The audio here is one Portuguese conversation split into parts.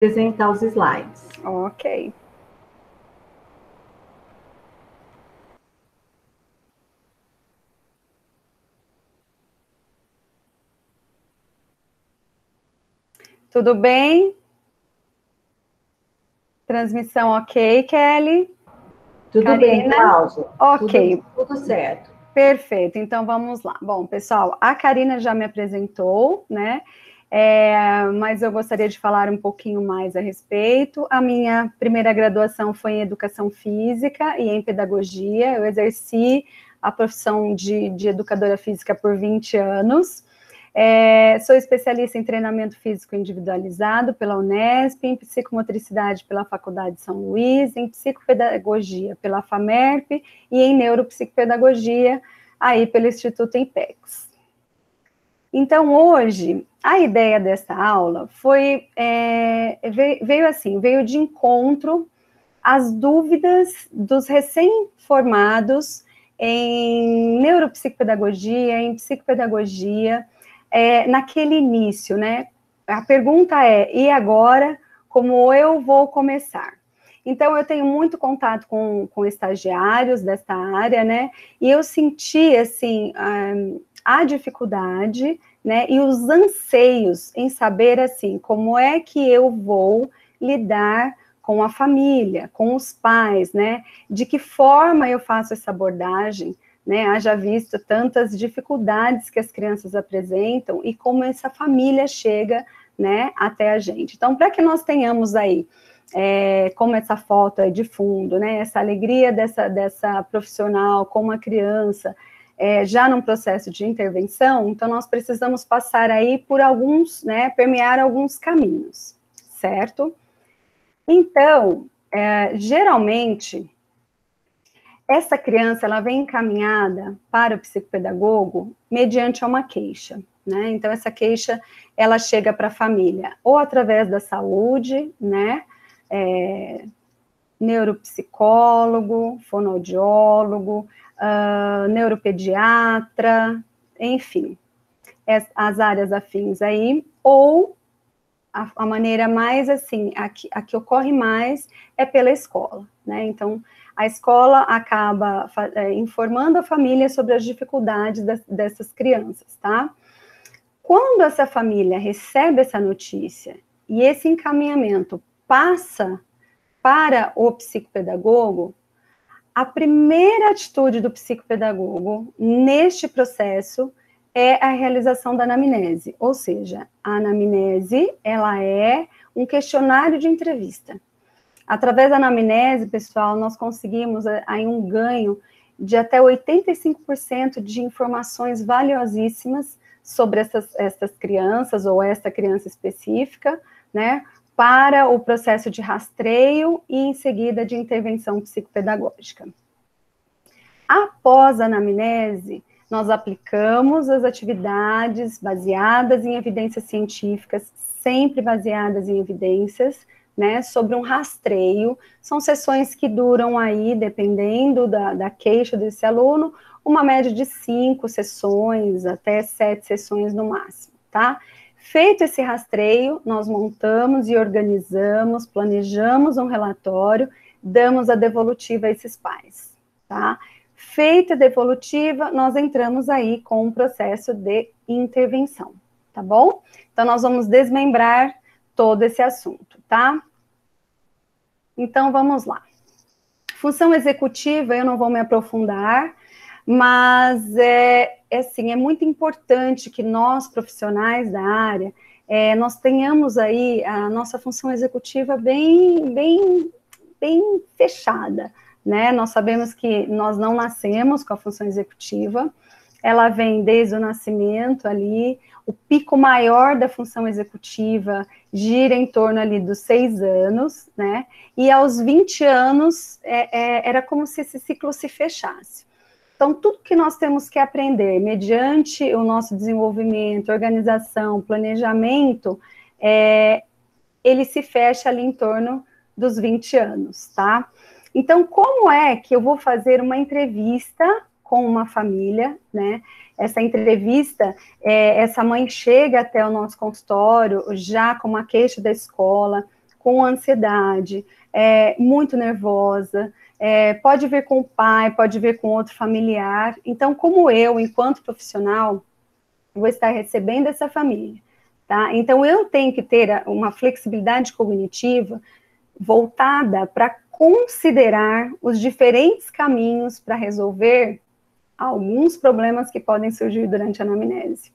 apresentar os slides. Ok. Tudo bem? Transmissão ok, Kelly? Tudo Karina? bem, Cláudia? Ok. Tudo certo. Perfeito, então vamos lá. Bom, pessoal, a Karina já me apresentou, né? Mas eu gostaria de falar um pouquinho mais a respeito. A minha primeira graduação foi em Educação Física e em Pedagogia. Eu exerci a profissão de educadora física por 20 anos. Sou especialista em treinamento físico individualizado pela Unesp, em psicomotricidade pela Faculdade de São Luís, em psicopedagogia pela FAMERP e em neuropsicopedagogia aí pelo Instituto IMPEX. Então, hoje, a ideia dessa aula veio de encontro às dúvidas dos recém-formados em neuropsicopedagogia, em psicopedagogia, naquele início, né? A pergunta é, e agora, como eu vou começar? Então, eu tenho muito contato com estagiários desta área, né? E eu senti, assim, a dificuldade, né? E os anseios em saber, assim, como é que eu vou lidar com a família, com os pais, né? De que forma eu faço essa abordagem, né? Haja visto tantas dificuldades que as crianças apresentam e como essa família chega, né, até a gente. Então, para que nós tenhamos aí, como essa foto aí de fundo, né? Essa alegria dessa profissional com uma criança, já num processo de intervenção, então nós precisamos passar aí por alguns, né? Permear alguns caminhos, certo? Então, geralmente, essa criança, ela vem encaminhada para o psicopedagogo mediante uma queixa, né? Então, essa queixa, ela chega para a família, ou através da saúde, né? Neuropsicólogo, fonoaudiólogo, neuropediatra, enfim, as áreas afins aí, ou a maneira mais, assim, a que ocorre mais é pela escola, né? Então, a escola acaba informando a família sobre as dificuldades dessas crianças, tá? Quando essa família recebe essa notícia e esse encaminhamento passa para o psicopedagogo, a primeira atitude do psicopedagogo neste processo é a realização da anamnese, ou seja, a anamnese, ela é um questionário de entrevista. Através da anamnese, pessoal, nós conseguimos aí um ganho de até 85% de informações valiosíssimas sobre essas crianças, ou esta criança específica, né, para o processo de rastreio e, em seguida, de intervenção psicopedagógica. Após a anamnese, nós aplicamos as atividades baseadas em evidências científicas, sempre baseadas em evidências, né, sobre um rastreio. São sessões que duram aí, dependendo da queixa desse aluno, uma média de 5 sessões, até 7 sessões no máximo, tá? Feito esse rastreio, nós montamos e organizamos, planejamos um relatório, damos a devolutiva a esses pais, tá? Feita a devolutiva, nós entramos aí com um processo de intervenção, tá bom? Então, nós vamos desmembrar todo esse assunto, tá? Então, vamos lá. Função executiva, eu não vou me aprofundar, mas assim, é muito importante que nós, profissionais da área, nós tenhamos aí a nossa função executiva bem fechada, né? Nós sabemos que nós não nascemos com a função executiva, ela vem desde o nascimento ali, o pico maior da função executiva gira em torno ali dos 6 anos, né? E aos 20 anos era como se esse ciclo se fechasse. Então, tudo que nós temos que aprender mediante o nosso desenvolvimento, organização, planejamento, ele se fecha ali em torno dos 20 anos, tá? Então, como é que eu vou fazer uma entrevista com uma família, né? Essa entrevista, essa mãe chega até o nosso consultório já com uma queixa da escola, com ansiedade, muito nervosa, pode ver com o pai, pode ver com outro familiar. Então, como eu, enquanto profissional, vou estar recebendo essa família, tá? Então, eu tenho que ter uma flexibilidade cognitiva voltada para considerar os diferentes caminhos para resolver alguns problemas que podem surgir durante a anamnese.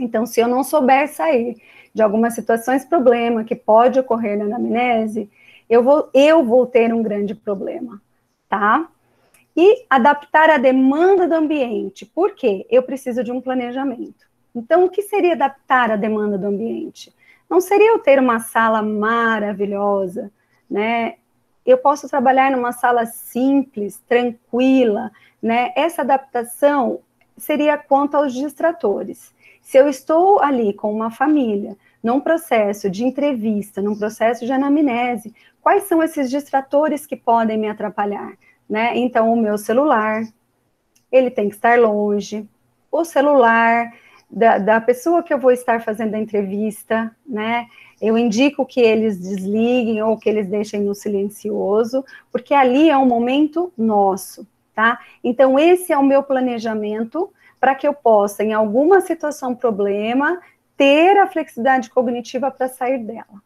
Então, se eu não souber sair de algumas situações, problema que pode ocorrer na anamnese, eu vou ter um grande problema, tá? E adaptar a demanda do ambiente. Por quê? Eu preciso de um planejamento. Então, o que seria adaptar a demanda do ambiente? Não seria eu ter uma sala maravilhosa, né? Eu posso trabalhar numa sala simples, tranquila, né? Essa adaptação seria quanto aos distratores. Se eu estou ali com uma família, num processo de entrevista, num processo de anamnese, quais são esses distratores que podem me atrapalhar? Né? Então, o meu celular, ele tem que estar longe, o celular da pessoa que eu vou estar fazendo a entrevista, né? Eu indico que eles desliguem ou que eles deixem no silencioso, porque ali é um momento nosso, tá? Então, esse é o meu planejamento para que eu possa, em alguma situação, problema, ter a flexibilidade cognitiva para sair dela,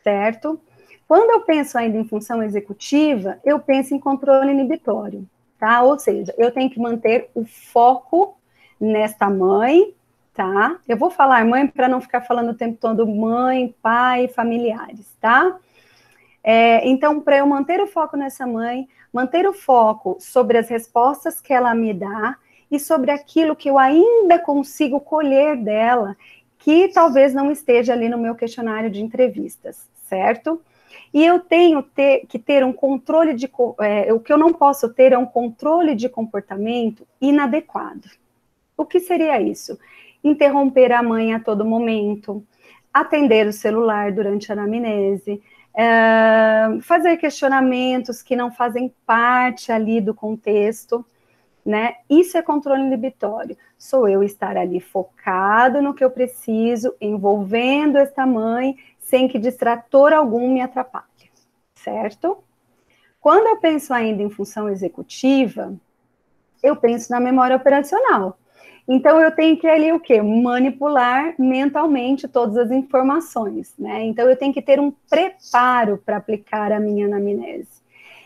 certo? Quando eu penso ainda em função executiva, eu penso em controle inibitório, tá? Ou seja, eu tenho que manter o foco nesta mãe, tá? Eu vou falar mãe para não ficar falando o tempo todo mãe, pai, familiares, tá? Então, para eu manter o foco nessa mãe, manter o foco sobre as respostas que ela me dá e sobre aquilo que eu ainda consigo colher dela, que talvez não esteja ali no meu questionário de entrevistas, certo? E eu tenho que ter um controle o que eu não posso ter é um controle de comportamento inadequado. O que seria isso? Interromper a mãe a todo momento, atender o celular durante a anamnese, fazer questionamentos que não fazem parte ali do contexto, né? Isso é controle inibitório. Sou eu estar ali focado no que eu preciso, envolvendo esta mãe, sem que distrator algum me atrapalhe, certo? Quando eu penso ainda em função executiva, eu penso na memória operacional. Então, eu tenho que ali o quê? Manipular mentalmente todas as informações, né? Então, eu tenho que ter um preparo para aplicar a minha anamnese.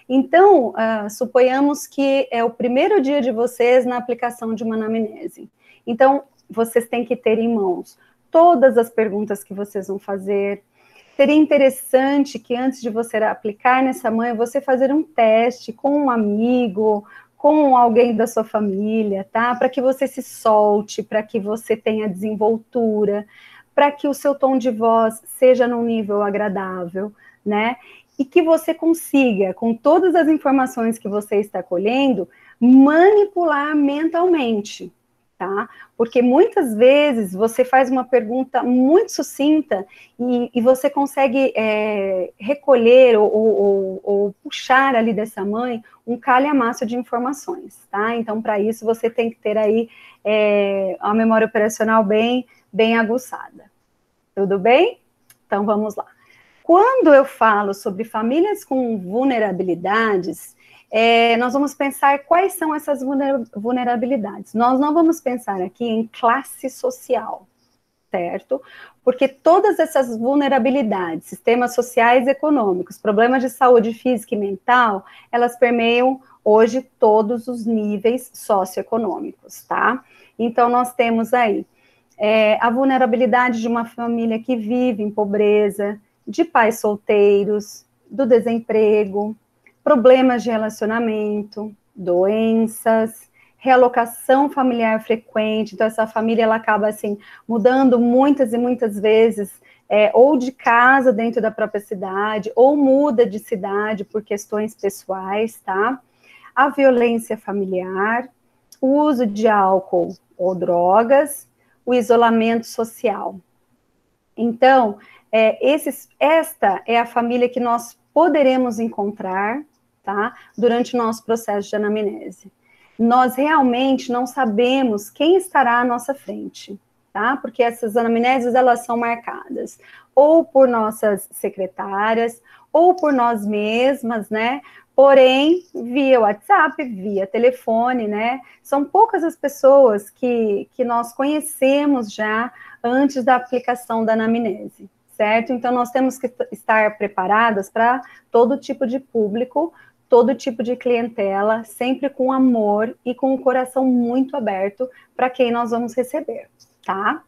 Então, suponhamos que é o primeiro dia de vocês na aplicação de uma anamnese. Então, vocês têm que ter em mãos todas as perguntas que vocês vão fazer. Seria interessante que antes de você aplicar nessa mãe, você fazer um teste com um amigo, com alguém da sua família, tá? Para que você se solte, para que você tenha desenvoltura, para que o seu tom de voz seja num nível agradável, né? E que você consiga, com todas as informações que você está colhendo, manipular mentalmente, tá? Porque muitas vezes você faz uma pergunta muito sucinta e você consegue recolher ou puxar ali dessa mãe um calhamaço de informações, tá? Então, para isso, você tem que ter aí a memória operacional bem aguçada. Tudo bem? Então, vamos lá. Quando eu falo sobre famílias com vulnerabilidades, nós vamos pensar quais são essas vulnerabilidades. Nós não vamos pensar aqui em classe social, certo? Porque todas essas vulnerabilidades, sistemas sociais e econômicos, problemas de saúde física e mental, elas permeiam hoje todos os níveis socioeconômicos, tá? Então, nós temos aí a vulnerabilidade de uma família que vive em pobreza, de pais solteiros, do desemprego, problemas de relacionamento, doenças, realocação familiar frequente. Então, essa família, ela acaba, assim, mudando muitas e muitas vezes, ou de casa dentro da própria cidade, ou muda de cidade por questões pessoais, tá? A violência familiar, o uso de álcool ou drogas, o isolamento social. Então, esta é a família que nós poderemos encontrar, tá? Durante o nosso processo de anamnese. Nós realmente não sabemos quem estará à nossa frente. tá? Porque essas anamneses, elas são marcadas ou por nossas secretárias, ou por nós mesmas, né? Porém, via WhatsApp, via telefone, né? São poucas as pessoas que nós conhecemos já antes da aplicação da anamnese, certo? Então, nós temos que estar preparadas para todo tipo de público, todo tipo de clientela, sempre com amor e com o coração muito aberto para quem nós vamos receber, tá?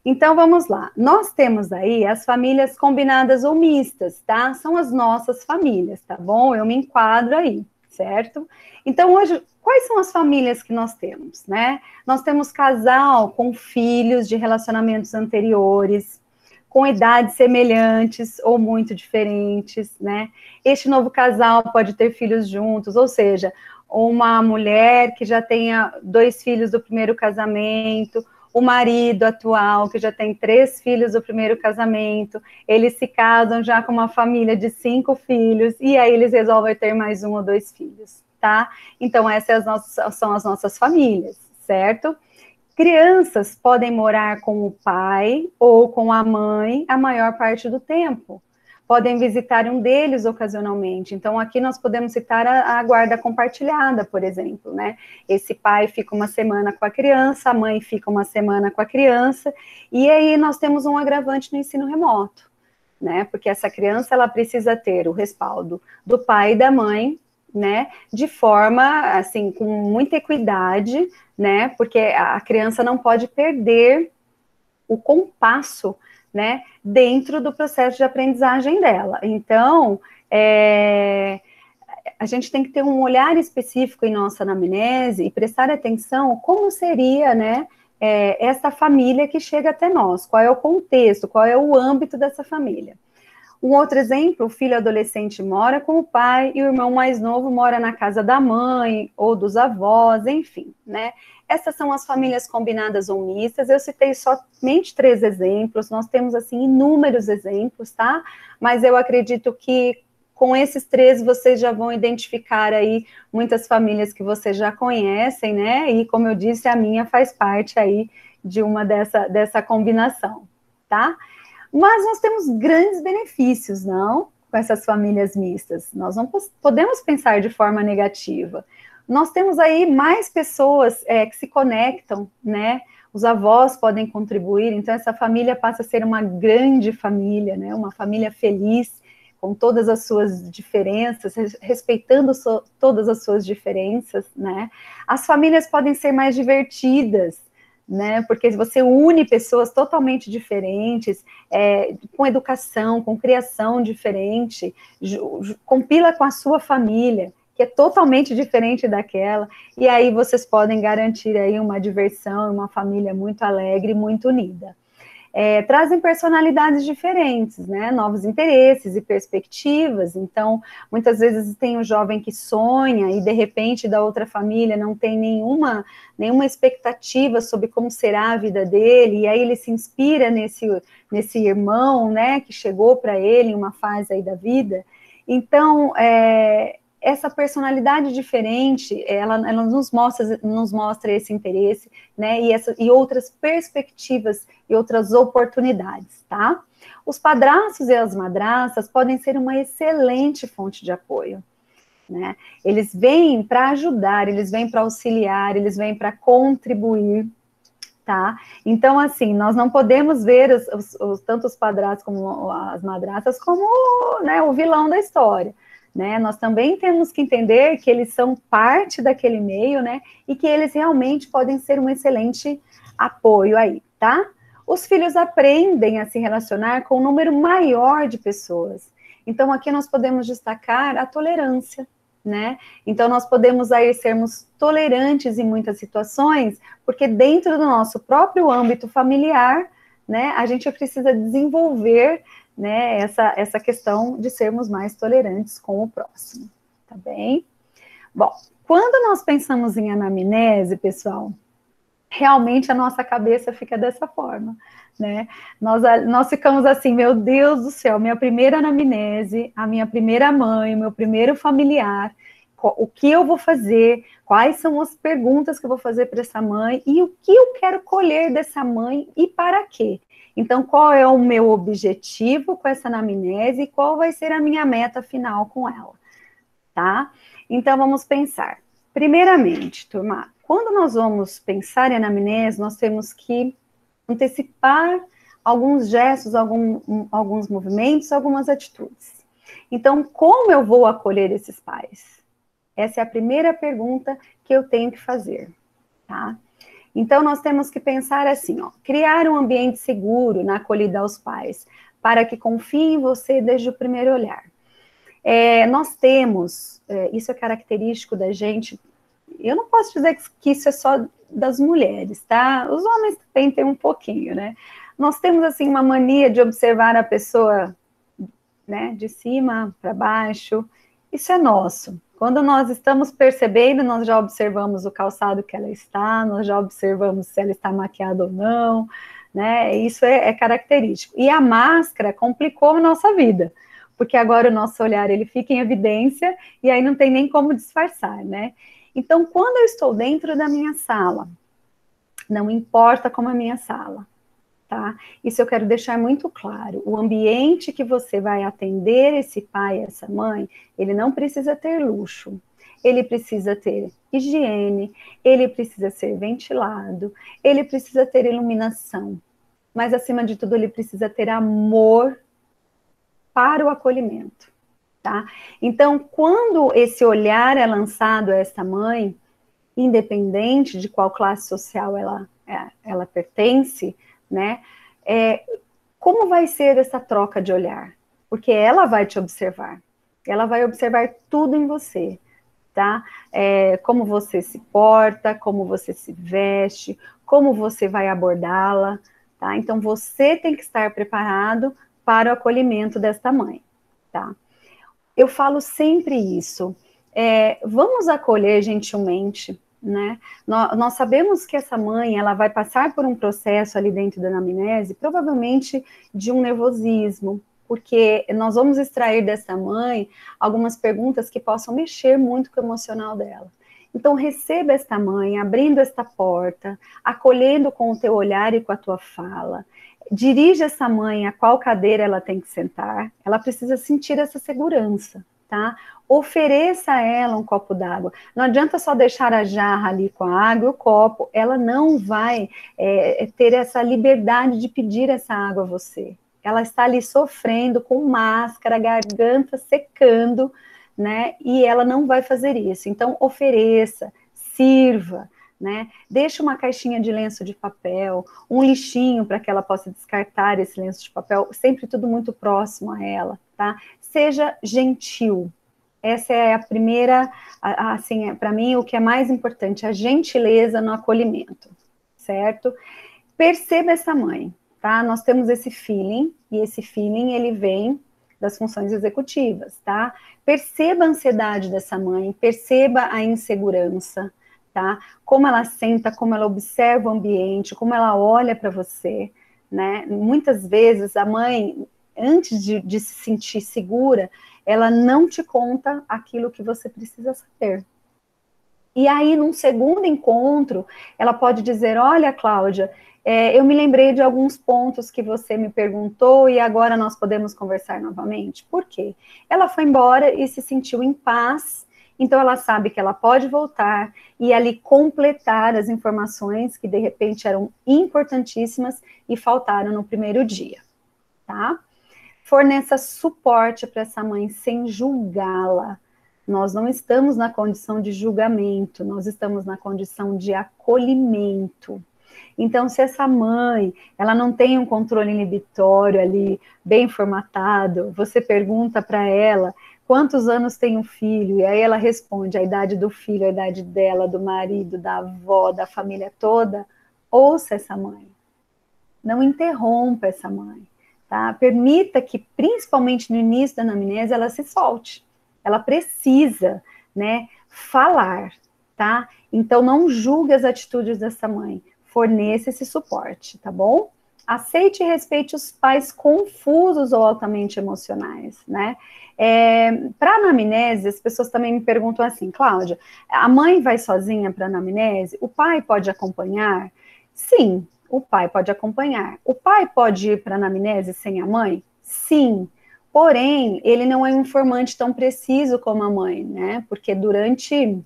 Então, vamos lá. Nós temos aí as famílias combinadas ou mistas, tá? São as nossas famílias, tá bom? Eu me enquadro aí, certo? Então, hoje, quais são as famílias que nós temos, né? Nós temos casal com filhos de relacionamentos anteriores, com idades semelhantes ou muito diferentes, né? Este novo casal pode ter filhos juntos, ou seja, uma mulher que já tenha 2 filhos do primeiro casamento, o marido atual, que já tem 3 filhos do primeiro casamento, eles se casam já com uma família de 5 filhos, e aí eles resolvem ter mais 1 ou 2 filhos, tá? Então, essas são as nossas famílias, certo? Crianças podem morar com o pai ou com a mãe a maior parte do tempo. Podem visitar um deles ocasionalmente. Então, aqui nós podemos citar a guarda compartilhada, por exemplo, né? Esse pai fica uma semana com a criança, a mãe fica uma semana com a criança, e aí nós temos um agravante no ensino remoto, né? Porque essa criança, ela precisa ter o respaldo do pai e da mãe, né? De forma, assim, com muita equidade, né? Porque a criança não pode perder o compasso, né, dentro do processo de aprendizagem dela. Então, a gente tem que ter um olhar específico em nossa anamnese e prestar atenção como seria, né, essa família que chega até nós, qual é o contexto, qual é o âmbito dessa família. Um outro exemplo, o filho adolescente mora com o pai e o irmão mais novo mora na casa da mãe ou dos avós, enfim, né? Essas são as famílias combinadas ou mistas. Eu citei somente 3 exemplos, nós temos, assim, inúmeros exemplos, tá? Mas eu acredito que com esses 3 vocês já vão identificar aí muitas famílias que vocês já conhecem, né? E, como eu disse, a minha faz parte aí de uma dessa combinação, tá? Mas nós temos grandes benefícios, não? Com essas famílias mistas. Nós não podemos pensar de forma negativa. Nós temos aí mais pessoas que se conectam, né? Os avós podem contribuir, então essa família passa a ser uma grande família, né? Uma família feliz, com todas as suas diferenças, respeitando todas as suas diferenças, né? As famílias podem ser mais divertidas, né? Porque você une pessoas totalmente diferentes, com educação, com criação diferente, compila com a sua família, que é totalmente diferente daquela, e aí vocês podem garantir aí uma diversão, uma família muito alegre, muito unida. Trazem personalidades diferentes, né? Novos interesses e perspectivas. Então, muitas vezes tem um jovem que sonha e, de repente, da outra família não tem nenhuma expectativa sobre como será a vida dele, e aí ele se inspira nesse irmão, né, que chegou para ele em uma fase aí da vida. Então, essa personalidade diferente, ela nos mostra esse interesse, né, e outras perspectivas e outras oportunidades, tá? Os padrastos e as madrastas podem ser uma excelente fonte de apoio, né? Eles vêm para ajudar, eles vêm para auxiliar, eles vêm para contribuir, tá? Então, assim, nós não podemos ver tanto os padrastos como as madrastas como, né, o vilão da história, né? Nós também temos que entender que eles são parte daquele meio, né? E que eles realmente podem ser um excelente apoio aí, tá? Os filhos aprendem a se relacionar com um número maior de pessoas. Então, aqui nós podemos destacar a tolerância, né? Então, nós podemos aí sermos tolerantes em muitas situações, porque dentro do nosso próprio âmbito familiar, né, a gente precisa desenvolver, né, essa questão de sermos mais tolerantes com o próximo, tá bem? Bom, quando nós pensamos em anamnese, pessoal, realmente a nossa cabeça fica dessa forma, né? Nós ficamos assim, meu Deus do céu, minha primeira anamnese, a minha primeira mãe, o meu primeiro familiar, o que eu vou fazer, Quais são as perguntas que eu vou fazer para essa mãe e o que eu quero colher dessa mãe e para quê? Então, qual é o meu objetivo com essa anamnese e qual vai ser a minha meta final com ela, tá? Então, vamos pensar. Primeiramente, turma, quando nós vamos pensar em anamnese, nós temos que antecipar alguns gestos, alguns movimentos, algumas atitudes. Então, como eu vou acolher esses pais? Essa é a primeira pergunta que eu tenho que fazer, tá? Então, nós temos que pensar assim, ó, criar um ambiente seguro na acolhida aos pais, para que confiem em você desde o primeiro olhar. Nós temos, isso é característico da gente, eu não posso dizer que isso é só das mulheres, tá? Os homens também têm um pouquinho, né? Nós temos, assim, uma mania de observar a pessoa, né, de cima para baixo. Isso é nosso. Quando nós estamos percebendo, nós já observamos o calçado que ela está, nós já observamos se ela está maquiada ou não, né? Isso é característico. E a máscara complicou a nossa vida, porque agora o nosso olhar, ele fica em evidência, e aí não tem nem como disfarçar, né? Então, quando eu estou dentro da minha sala, não importa como é a minha sala, tá? Isso eu quero deixar muito claro. O ambiente que você vai atender esse pai, essa mãe, ele não precisa ter luxo. Ele precisa ter higiene, ele precisa ser ventilado, ele precisa ter iluminação. Mas, acima de tudo, ele precisa ter amor para o acolhimento, tá? Então, quando esse olhar é lançado a essa mãe, independente de qual classe social ela pertence, né? Como vai ser essa troca de olhar? Porque ela vai te observar. Ela vai observar tudo em você, tá? Como você se porta, como você se veste, como você vai abordá-la, tá? Então, você tem que estar preparado para o acolhimento desta mãe, tá? Eu falo sempre isso. Vamos acolher gentilmente, né? Nós sabemos que essa mãe, ela vai passar por um processo ali dentro da anamnese, provavelmente de um nervosismo, porque nós vamos extrair dessa mãe algumas perguntas que possam mexer muito com o emocional dela. Então, receba esta mãe, abrindo esta porta, acolhendo com o teu olhar e com a tua fala. Dirige essa mãe a qual cadeira ela tem que sentar, ela precisa sentir essa segurança, tá? Ofereça a ela um copo d'água. Não adianta só deixar a jarra ali com a água e o copo, ela não vai ter essa liberdade de pedir essa água a você. Ela está ali sofrendo, com máscara, garganta secando, né? E ela não vai fazer isso. Então, ofereça, sirva, né? Deixa uma caixinha de lenço de papel, um lixinho para que ela possa descartar esse lenço de papel, sempre tudo muito próximo a ela, tá? Seja gentil. Essa é a primeira, assim, para mim, o que é mais importante, a gentileza no acolhimento, certo? Perceba essa mãe, tá? Nós temos esse feeling, e esse feeling, ele vem das funções executivas, tá? Perceba a ansiedade dessa mãe, perceba a insegurança, tá? Como ela senta, como ela observa o ambiente, como ela olha para você, né? Muitas vezes a mãe, antes de se sentir segura, ela não te conta aquilo que você precisa saber. E aí, num segundo encontro, ela pode dizer, olha, Cláudia, eu me lembrei de alguns pontos que você me perguntou e agora nós podemos conversar novamente. Por quê? Ela foi embora e se sentiu em paz, então ela sabe que ela pode voltar e ali completar as informações que de repente eram importantíssimas e faltaram no primeiro dia, tá? Forneça suporte para essa mãe sem julgá-la. Nós não estamos na condição de julgamento, nós estamos na condição de acolhimento. Então, se essa mãe, ela não tem um controle inibitório ali, bem formatado, você pergunta para ela quantos anos tem um filho, e aí ela responde a idade do filho, a idade dela, do marido, da avó, da família toda, ouça essa mãe. Não interrompa essa mãe, tá? Permita que, principalmente no início da anamnese, ela se solte. Ela precisa, né, falar, tá? Então, não julgue as atitudes dessa mãe. Forneça esse suporte, tá bom? aceite e respeite os pais confusos ou altamente emocionais, né? Para anamnese, as pessoas também me perguntam assim, Cláudia, a mãe vai sozinha para anamnese? O pai pode acompanhar? Sim, o pai pode acompanhar. O pai pode ir para anamnese sem a mãe? Sim. Porém, ele não é um informante tão preciso como a mãe, né? Porque durante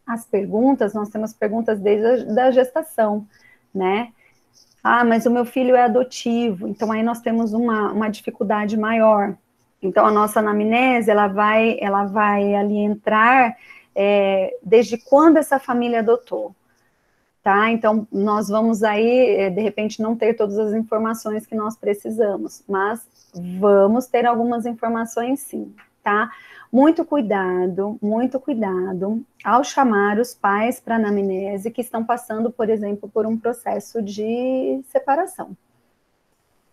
as perguntas, nós temos perguntas desde a gestação, né? Ah, mas o meu filho é adotivo, então aí nós temos uma dificuldade maior. Então, a nossa anamnese, ela vai ali entrar desde quando essa família adotou, tá? Então, nós vamos aí, de repente, não ter todas as informações que nós precisamos, mas vamos ter algumas informações sim, tá? Muito cuidado ao chamar os pais para anamnese que estão passando, por exemplo, por um processo de separação,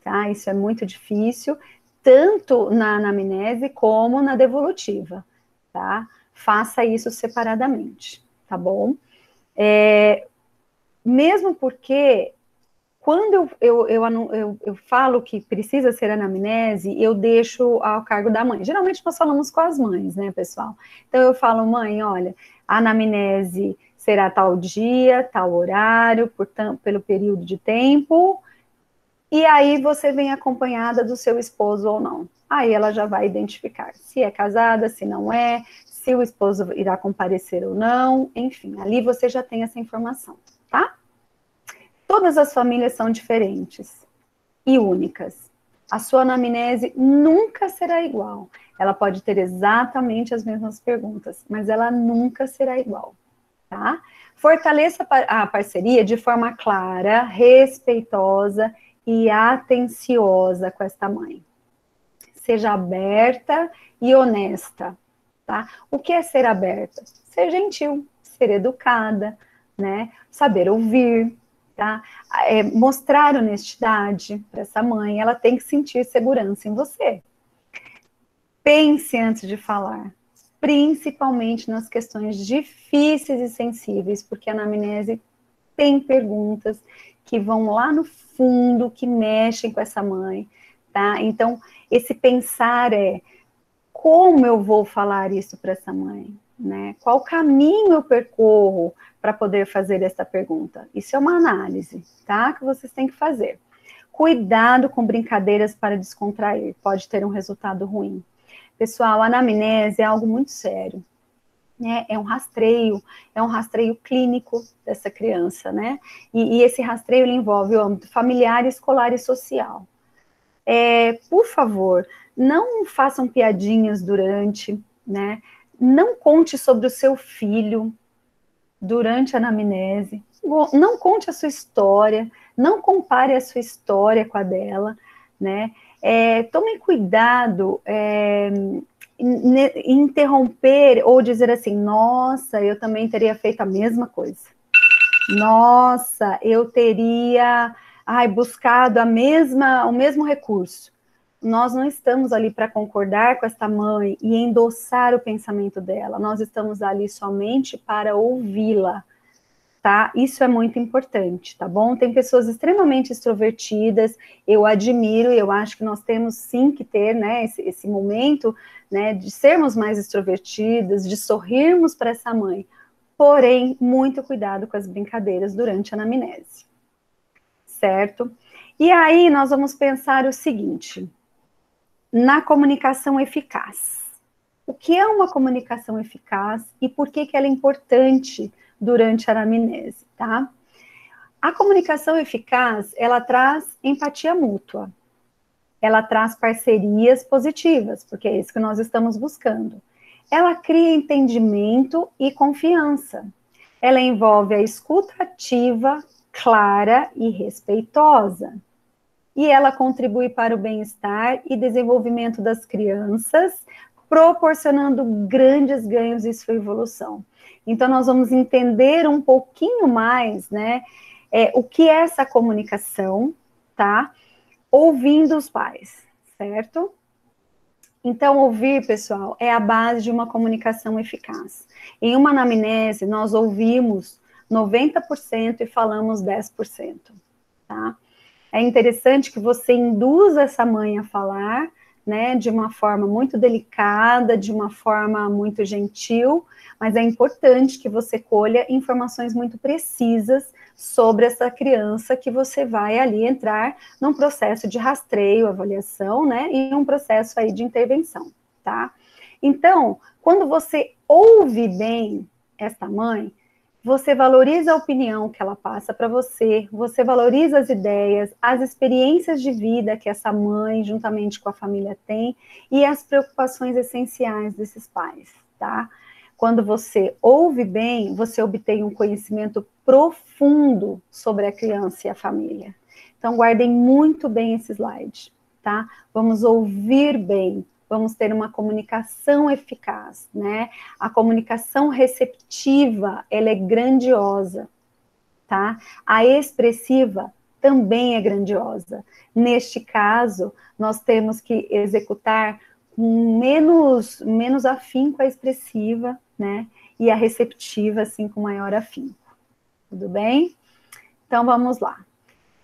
tá? Isso é muito difícil, tanto na anamnese como na devolutiva, tá? Faça isso separadamente, tá bom? Mesmo porque quando eu falo que precisa ser anamnese, eu deixo ao cargo da mãe. Geralmente nós falamos com as mães, né, pessoal? Então eu falo, mãe, olha, a anamnese será tal dia, tal horário, pelo período de tempo, e aí você vem acompanhada do seu esposo ou não. Aí ela já vai identificar se é casada, se não é, se o esposo irá comparecer ou não, enfim, ali você já tem essa informação, tá? Todas as famílias são diferentes e únicas. A sua anamnese nunca será igual. Ela pode ter exatamente as mesmas perguntas, mas ela nunca será igual, tá? Fortaleça a parceria de forma clara, respeitosa e atenciosa com esta mãe. Seja aberta e honesta, tá? O que é ser aberta? Ser gentil, ser educada, né? Saber ouvir, tá? Mostrar honestidade para essa mãe, ela tem que sentir segurança em você. Pense antes de falar, principalmente nas questões difíceis e sensíveis, porque a anamnese tem perguntas que vão lá no fundo, que mexem com essa mãe, tá? Então, esse pensar como eu vou falar isso para essa mãe, né? Qual caminho eu percorro para poder fazer essa pergunta? Isso é uma análise, tá? Que vocês têm que fazer. Cuidado com brincadeiras para descontrair, pode ter um resultado ruim. Pessoal, a anamnese é algo muito sério, né? É um rastreio clínico dessa criança, né? E esse rastreio ele envolve o âmbito familiar, escolar e social. Por favor, não façam piadinhas durante, né? Não conte sobre o seu filho durante a anamnese. Não conte a sua história, não compare a sua história com a dela, né? Tomem cuidado em interromper ou dizer assim, nossa, eu também teria feito a mesma coisa. Nossa, eu teria buscado o mesmo recurso. Nós não estamos ali para concordar com esta mãe e endossar o pensamento dela. Nós estamos ali somente para ouvi-la, tá? Isso é muito importante, tá bom? Tem pessoas extremamente extrovertidas, eu admiro, eu acho que nós temos sim que ter, né, esse momento, né, de sermos mais extrovertidas, de sorrirmos para essa mãe. Porém, muito cuidado com as brincadeiras durante a anamnese, certo? E aí nós vamos pensar o seguinte, na comunicação eficaz. O que é uma comunicação eficaz e por que ela é importante durante a anamnese, tá? A comunicação eficaz, ela traz empatia mútua, ela traz parcerias positivas, porque é isso que nós estamos buscando. Ela cria entendimento e confiança. Ela envolve a escuta ativa, clara e respeitosa. E ela contribui para o bem-estar e desenvolvimento das crianças, proporcionando grandes ganhos em sua evolução. Então, nós vamos entender um pouquinho mais, né, o que é essa comunicação, tá? Ouvindo os pais, certo? Então, ouvir, pessoal, é a base de uma comunicação eficaz. Em uma anamnese, nós ouvimos 90% e falamos 10%, tá? É interessante que você induza essa mãe a falar, né, de uma forma muito delicada, de uma forma muito gentil, mas é importante que você colha informações muito precisas sobre essa criança que você vai ali entrar num processo de rastreio, avaliação, né, e um processo aí de intervenção, tá? Então, quando você ouve bem esta mãe, você valoriza a opinião que ela passa para você, você valoriza as ideias, as experiências de vida que essa mãe, juntamente com a família, tem e as preocupações essenciais desses pais, tá? Quando você ouve bem, você obtém um conhecimento profundo sobre a criança e a família. Então, guardem muito bem esse slide, tá? Vamos ouvir bem, vamos ter uma comunicação eficaz, né? A comunicação receptiva, ela é grandiosa, tá? A expressiva também é grandiosa. Neste caso, nós temos que executar com menos afinco a expressiva, né? E a receptiva, assim, com maior afinco. Tudo bem? Então, vamos lá.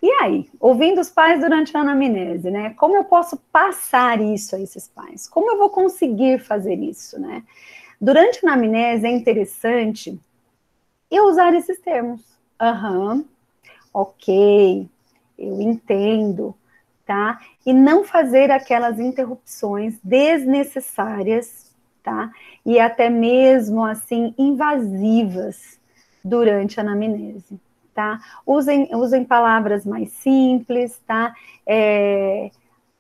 E aí, ouvindo os pais durante a anamnese, né? Como eu posso passar isso a esses pais? Como eu vou conseguir fazer isso, né? Durante a anamnese é interessante eu usar esses termos. Aham, ok, eu entendo, tá? E não fazer aquelas interrupções desnecessárias, tá? E até mesmo, assim, invasivas durante a anamnese, tá? Usem palavras mais simples, tá?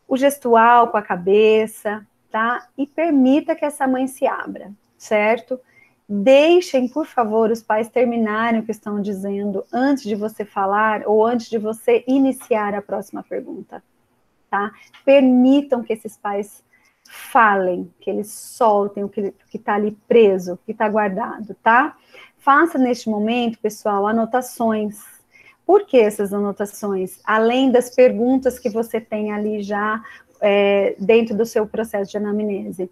O gestual com a cabeça, tá? E permita que essa mãe se abra, certo? Deixem, por favor, os pais terminarem o que estão dizendo antes de você falar ou antes de você iniciar a próxima pergunta, tá? Permitam que esses pais falem, que eles soltem o que está ali preso, o que está guardado, tá? Faça neste momento, pessoal, anotações. Por que essas anotações? Além das perguntas que você tem ali já dentro do seu processo de anamnese.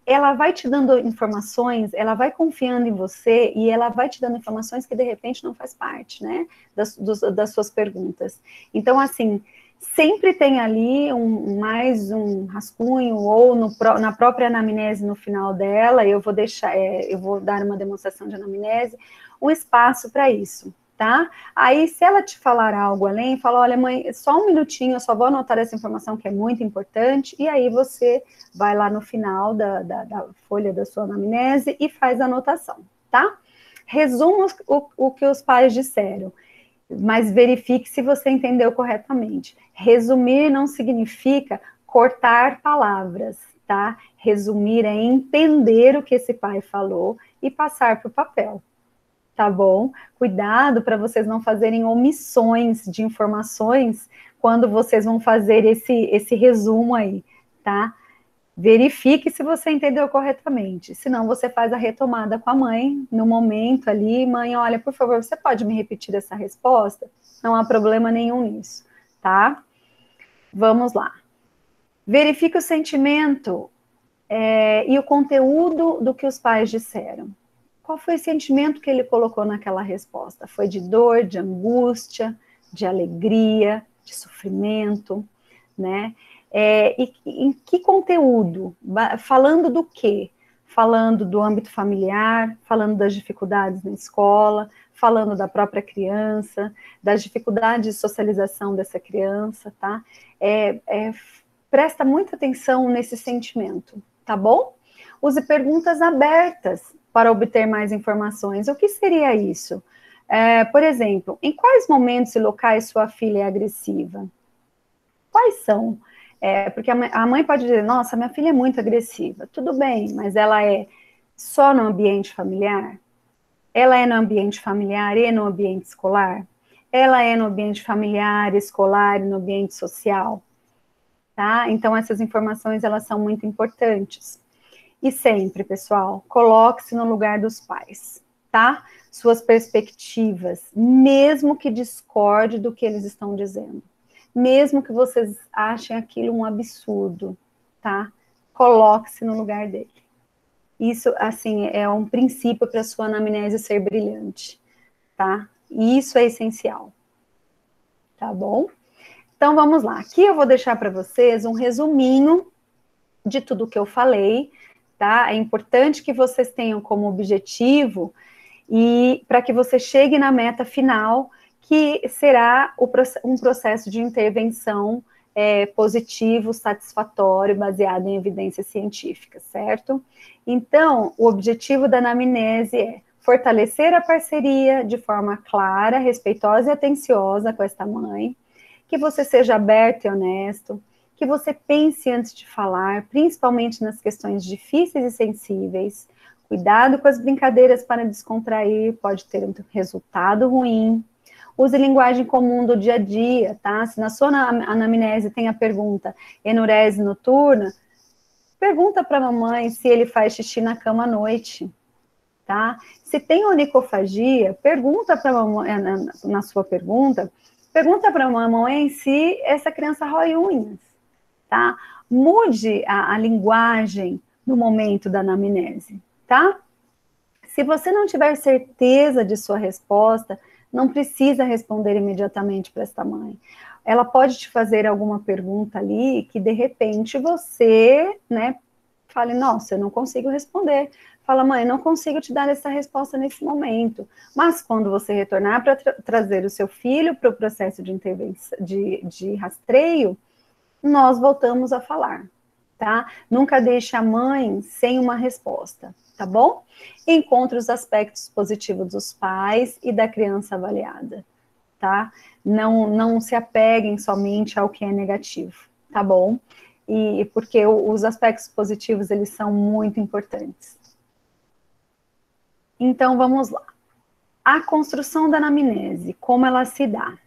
Ela vai te dando informações, ela vai confiando em você e ela vai te dando informações que de repente não faz parte, né, das suas perguntas. Então, assim, sempre tem ali mais um rascunho ou na própria anamnese no final dela, eu vou dar uma demonstração de anamnese, um espaço para isso, tá? Aí, se ela te falar algo além, fala, olha, mãe, só um minutinho, eu só vou anotar essa informação que é muito importante, e aí você vai lá no final da folha da sua anamnese e faz a anotação, tá? Resuma o que os pais disseram, mas verifique se você entendeu corretamente. Resumir não significa cortar palavras, tá? Resumir é entender o que esse pai falou e passar para o papel. Tá bom? Cuidado para vocês não fazerem omissões de informações quando vocês vão fazer esse resumo aí, tá? Verifique se você entendeu corretamente. Senão, você faz a retomada com a mãe, no momento ali, mãe, olha, por favor, você pode me repetir essa resposta? Não há problema nenhum nisso, tá? Vamos lá. Verifique o sentimento e o conteúdo do que os pais disseram. Qual foi o sentimento que ele colocou naquela resposta? Foi de dor, de angústia, de alegria, de sofrimento, né? E em que conteúdo? Falando do quê? Falando do âmbito familiar, falando das dificuldades na escola, falando da própria criança, das dificuldades de socialização dessa criança, tá? Presta muita atenção nesse sentimento, tá bom? Use perguntas abertas para obter mais informações. O que seria isso? Por exemplo, em quais momentos e locais sua filha é agressiva? Quais são? Porque a mãe pode dizer, nossa, minha filha é muito agressiva. Tudo bem, mas ela é só no ambiente familiar? Ela é no ambiente familiar e no ambiente escolar? Ela é no ambiente familiar, escolar e no ambiente social? Tá? Então, essas informações, elas são muito importantes. E sempre, pessoal, coloque-se no lugar dos pais, tá? Suas perspectivas, mesmo que discorde do que eles estão dizendo. Mesmo que vocês achem aquilo um absurdo, tá? Coloque-se no lugar dele. Isso, assim, é um princípio para a sua anamnese ser brilhante, tá? E isso é essencial. tá bom? Então, vamos lá. Aqui eu vou deixar para vocês um resuminho de tudo que eu falei, tá? É importante que vocês tenham como objetivo e para que você chegue na meta final, que será um processo de intervenção positivo, satisfatório, baseado em evidências científicas, certo? Então, o objetivo da anamnese é fortalecer a parceria de forma clara, respeitosa e atenciosa com esta mãe, que você seja aberto e honesto, que você pense antes de falar, principalmente nas questões difíceis e sensíveis. Cuidado com as brincadeiras para descontrair, pode ter um resultado ruim. Use linguagem comum do dia a dia, tá? Se na sua anamnese tem a pergunta enurese noturna, pergunta para a mamãe se ele faz xixi na cama à noite, tá? Se tem onicofagia, pergunta para a mamãe, na sua pergunta para a mamãe se essa criança rói unhas, tá? Mude a linguagem no momento da anamnese, tá? Se você não tiver certeza de sua resposta, não precisa responder imediatamente para esta mãe. Ela pode te fazer alguma pergunta ali que, de repente, você, né, fale, nossa, eu não consigo responder. Fala, mãe, não consigo te dar essa resposta nesse momento. Mas quando você retornar para trazer o seu filho para o processo de intervenção, de rastreio, nós voltamos a falar, tá? Nunca deixe a mãe sem uma resposta, tá bom? Encontre os aspectos positivos dos pais e da criança avaliada, tá? Não se apeguem somente ao que é negativo, tá bom? E porque os aspectos positivos, eles são muito importantes. Então, vamos lá. A construção da anamnese, como ela se dá?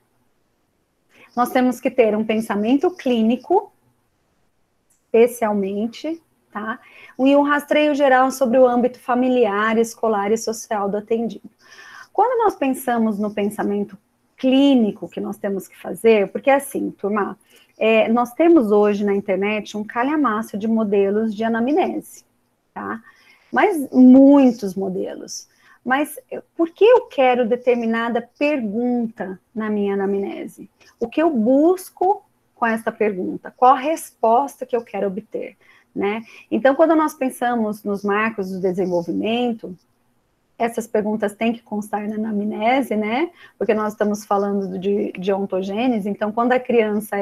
Nós temos que ter um pensamento clínico, especialmente, tá? E um rastreio geral sobre o âmbito familiar, escolar e social do atendido. Quando nós pensamos no pensamento clínico que nós temos que fazer, porque assim, turma, nós temos hoje na internet um calhamaço de modelos de anamnese, tá? Mas muitos modelos. Mas por que eu quero determinada pergunta na minha anamnese? O que eu busco com essa pergunta? Qual a resposta que eu quero obter, né? Então, quando nós pensamos nos marcos do desenvolvimento, essas perguntas têm que constar na anamnese, né? Porque nós estamos falando de ontogênese, então quando a criança,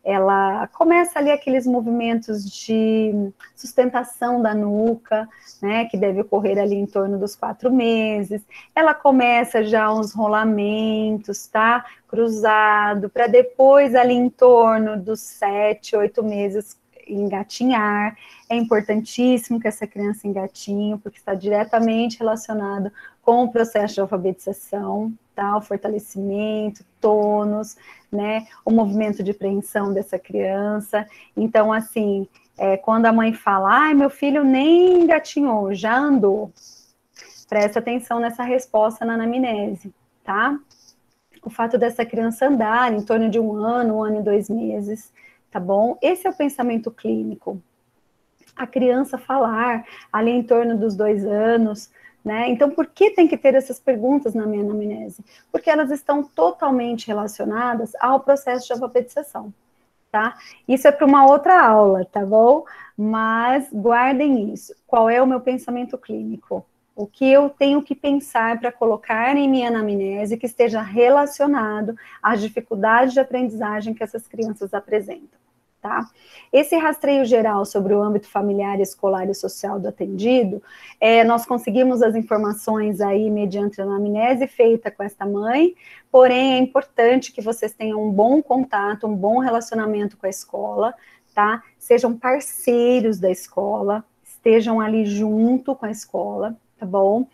ela começa ali aqueles movimentos de sustentação da nuca, né, que deve ocorrer ali em torno dos 4 meses, ela começa já uns rolamentos, tá, cruzado, para depois ali em torno dos 7, 8 meses engatinhar. É importantíssimo que essa criança engatinhe, porque está diretamente relacionado com o processo de alfabetização, tá? O fortalecimento, tônus, né? O movimento de preensão dessa criança. Então, assim, quando a mãe fala, ai, meu filho nem engatinhou, já andou, presta atenção nessa resposta na anamnese, tá? O fato dessa criança andar em torno de 1 ano e 2 meses, tá bom? Esse é o pensamento clínico. A criança falar ali em torno dos 2 anos, né? Então, por que tem que ter essas perguntas na minha anamnese? Porque elas estão totalmente relacionadas ao processo de alfabetização, tá? Isso é para uma outra aula, tá bom? Mas guardem isso. Qual é o meu pensamento clínico? O que eu tenho que pensar para colocar em minha anamnese que esteja relacionado às dificuldades de aprendizagem que essas crianças apresentam, tá? Esse rastreio geral sobre o âmbito familiar, escolar e social do atendido, nós conseguimos as informações aí mediante a anamnese feita com esta mãe, porém é importante que vocês tenham um bom contato, um bom relacionamento com a escola, tá? Sejam parceiros da escola, estejam ali junto com a escola, tá bom?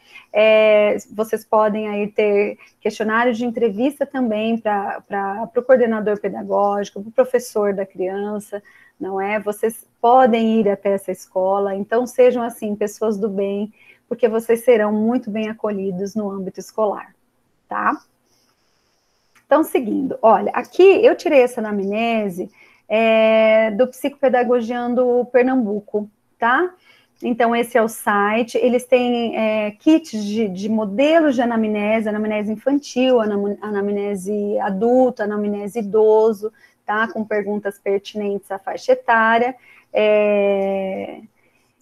Vocês podem aí ter questionário de entrevista também para o coordenador pedagógico, para o professor da criança, não é? Vocês podem ir até essa escola, então sejam assim, pessoas do bem, porque vocês serão muito bem acolhidos no âmbito escolar, tá? Então, seguindo, olha, aqui eu tirei essa anamnese do Psicopedagogiando Pernambuco, tá? Então, esse é o site. Eles têm kits de modelos de anamnese infantil, anamnese adulto, anamnese idoso, tá? Com perguntas pertinentes à faixa etária.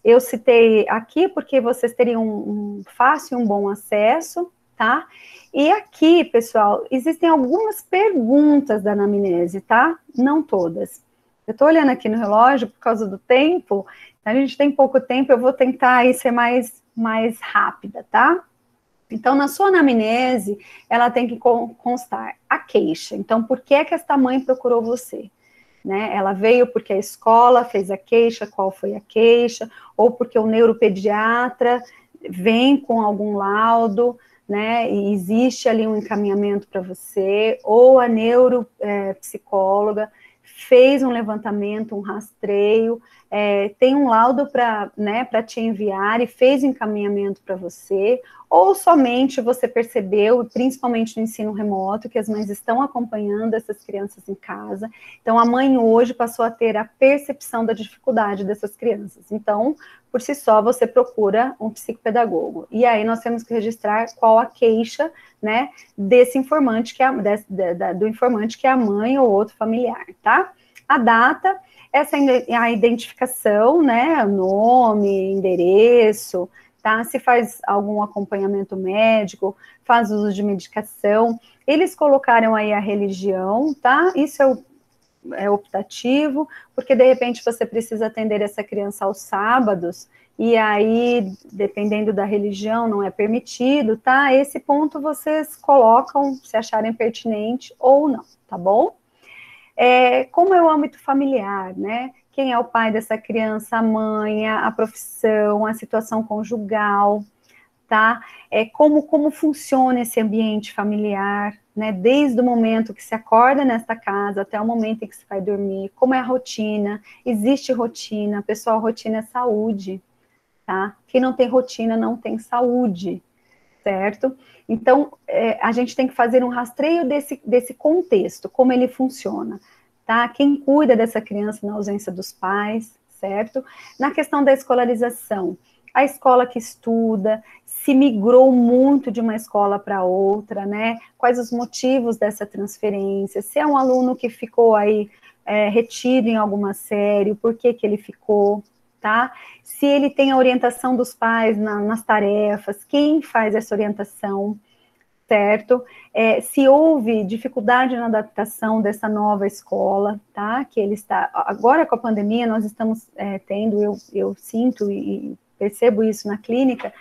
Eu citei aqui porque vocês teriam um fácil e um bom acesso, tá? E aqui, pessoal, existem algumas perguntas da anamnese, tá? Não todas. Eu tô olhando aqui no relógio por causa do tempo, a gente tem pouco tempo, eu vou tentar aí ser mais rápida, tá? Então, na sua anamnese, ela tem que constar a queixa. Então, por que é que esta mãe procurou você? Né? Ela veio porque a escola fez a queixa, qual foi a queixa, ou porque o neuropediatra vem com algum laudo, né, e existe ali um encaminhamento para você, ou a neuropsicóloga fez um levantamento, um rastreio, tem um laudo para te enviar e fez encaminhamento para você, ou somente você percebeu, principalmente no ensino remoto, que as mães estão acompanhando essas crianças em casa. Então, a mãe hoje passou a ter a percepção da dificuldade dessas crianças. Então, por si só, você procura um psicopedagogo. E aí, nós temos que registrar qual a queixa, né, desse informante, do informante que é a mãe ou outro familiar, tá? A data, essa é a identificação, né, nome, endereço, tá? Se faz algum acompanhamento médico, faz uso de medicação. Eles colocaram aí a religião, tá? Isso é optativo, porque de repente você precisa atender essa criança aos sábados, e aí, dependendo da religião, não é permitido, tá? Esse ponto vocês colocam, se acharem pertinente ou não, tá bom? Como é o âmbito familiar, né? Quem é o pai dessa criança, a mãe, a profissão, a situação conjugal, tá? Como funciona esse ambiente familiar, né? Desde o momento que se acorda nesta casa até o momento em que se vai dormir, como é a rotina, existe rotina, pessoal, rotina é saúde, tá? Quem não tem rotina não tem saúde, certo? Então, a gente tem que fazer um rastreio desse contexto, como ele funciona, tá? Quem cuida dessa criança na ausência dos pais, certo? Na questão da escolarização, a escola que estuda, se migrou muito de uma escola para outra, né? Quais os motivos dessa transferência? Se é um aluno que ficou aí retido em alguma série, por que ele ficou, tá? Se ele tem a orientação dos pais nas tarefas, quem faz essa orientação, certo? Se houve dificuldade na adaptação dessa nova escola, tá? Que ele está, agora com a pandemia, nós estamos tendo, eu sinto e percebo isso na clínica,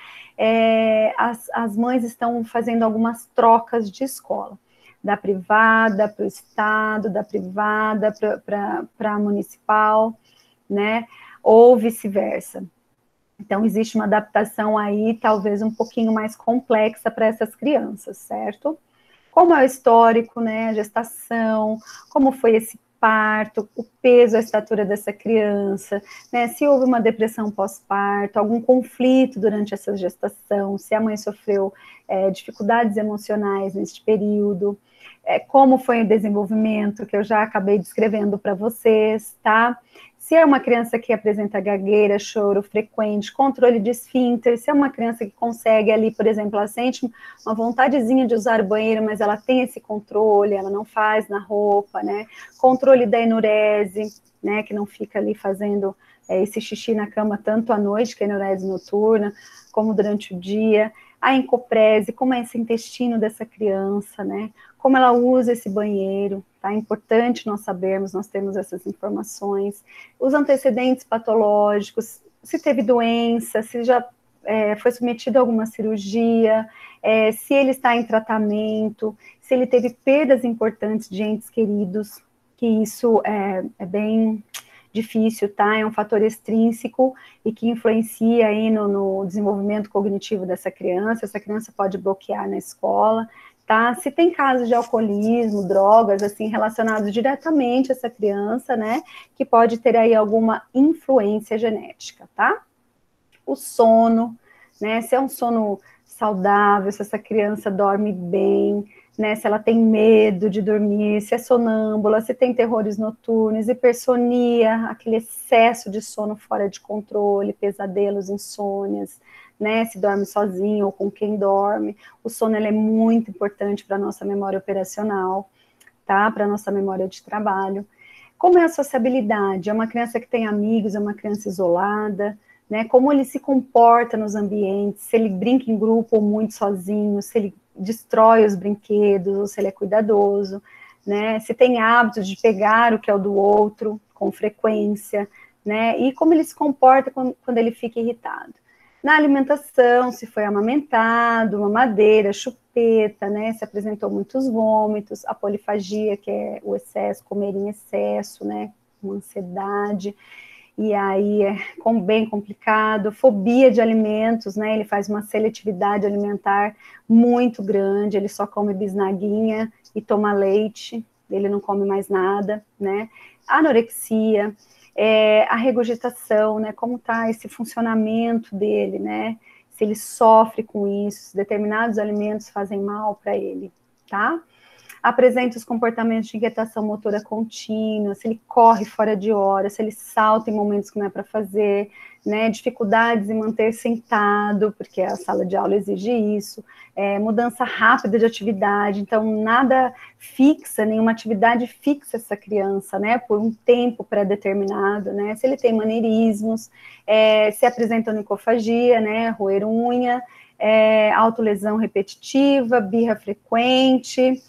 as mães estão fazendo algumas trocas de escola, da privada para o estado, da privada para a municipal, né? Ou vice-versa. Então, existe uma adaptação aí, talvez um pouquinho mais complexa para essas crianças, certo? Como é o histórico, né, a gestação, como foi esse parto, o peso, a estatura dessa criança, né, se houve uma depressão pós-parto, algum conflito durante essa gestação, se a mãe sofreu dificuldades emocionais neste período, como foi o desenvolvimento, que eu já acabei descrevendo para vocês, tá? Se é uma criança que apresenta gagueira, choro frequente, controle de esfíncter, se é uma criança que consegue ali, por exemplo, ela sente uma vontadezinha de usar o banheiro, mas ela tem esse controle, ela não faz na roupa, né? Controle da enurese, né, que não fica ali fazendo esse xixi na cama tanto à noite, que é a enurese noturna, como durante o dia. A encoprese, como é esse intestino dessa criança, né? Como ela usa esse banheiro, tá? É importante nós sabermos, nós temos essas informações. Os antecedentes patológicos, se teve doença, se já foi submetido a alguma cirurgia, se ele está em tratamento, se ele teve perdas importantes de entes queridos, que isso é bem difícil, tá? É um fator extrínseco e que influencia aí no desenvolvimento cognitivo dessa criança. Essa criança pode bloquear na escola, tá? Se tem casos de alcoolismo, drogas, assim, relacionados diretamente a essa criança, né? Que pode ter aí alguma influência genética, tá? O sono, né? Se é um sono saudável, se essa criança dorme bem, né, se ela tem medo de dormir, se é sonâmbula, se tem terrores noturnos, hipersonia, aquele excesso de sono fora de controle, pesadelos, insônias, né, se dorme sozinho ou com quem dorme. O sono ele é muito importante para a nossa memória operacional, tá? Para a nossa memória de trabalho. Como é a sociabilidade? É uma criança que tem amigos, é uma criança isolada, né? Como ele se comporta nos ambientes, se ele brinca em grupo ou muito sozinho, se ele destrói os brinquedos, ou se ele é cuidadoso, né? Se tem hábito de pegar o que é o do outro com frequência, né? E como ele se comporta quando ele fica irritado. Na alimentação, se foi amamentado, mamadeira, chupeta, né? Se apresentou muitos vômitos, a polifagia, que é o excesso, comer em excesso, né? Uma ansiedade. E aí é bem complicado, fobia de alimentos, né, ele faz uma seletividade alimentar muito grande, ele só come bisnaguinha e toma leite, ele não come mais nada, né, anorexia, a regurgitação, né, como está esse funcionamento dele, né, se ele sofre com isso, se determinados alimentos fazem mal para ele, tá? Apresenta os comportamentos de inquietação motora contínua, se ele corre fora de hora, se ele salta em momentos que não é para fazer, né, dificuldades em manter sentado, porque a sala de aula exige isso, mudança rápida de atividade, então nada fixa, nenhuma atividade fixa essa criança, né, por um tempo pré-determinado, né, se ele tem maneirismos, se apresenta onicofagia, né, roer unha, autolesão repetitiva, birra frequente,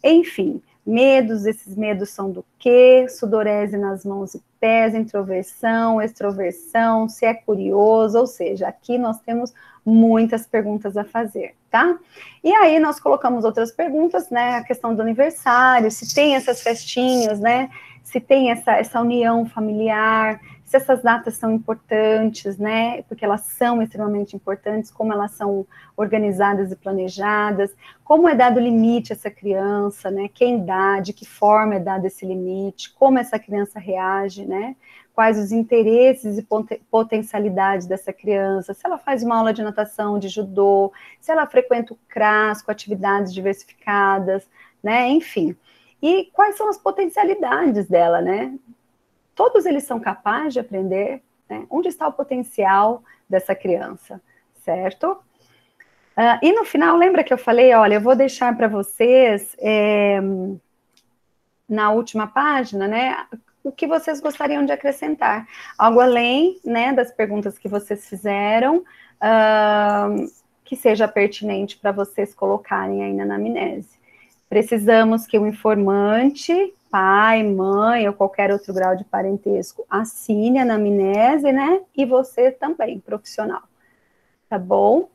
enfim, medos, esses medos são do quê? Sudorese nas mãos e pés, introversão, extroversão, se é curioso, ou seja, aqui nós temos muitas perguntas a fazer, tá? E aí nós colocamos outras perguntas, né, a questão do aniversário, se tem essas festinhas, né, se tem essa união familiar, se essas datas são importantes, né, porque elas são extremamente importantes, como elas são organizadas e planejadas, como é dado limite a essa criança, né, quem dá, de que forma é dado esse limite, como essa criança reage, né, quais os interesses e potencialidades dessa criança, se ela faz uma aula de natação, de judô, se ela frequenta o CRAS com atividades diversificadas, né, enfim. E quais são as potencialidades dela, né? Todos eles são capazes de aprender, né? Onde está o potencial dessa criança, certo? E no final, lembra que eu falei, olha, eu vou deixar para vocês, na última página, né, o que vocês gostariam de acrescentar. Algo além, né, das perguntas que vocês fizeram, que seja pertinente para vocês colocarem aí na anamnese. Precisamos que o informante, pai, mãe ou qualquer outro grau de parentesco, assine a anamnese, né? E você também, profissional. Tá bom?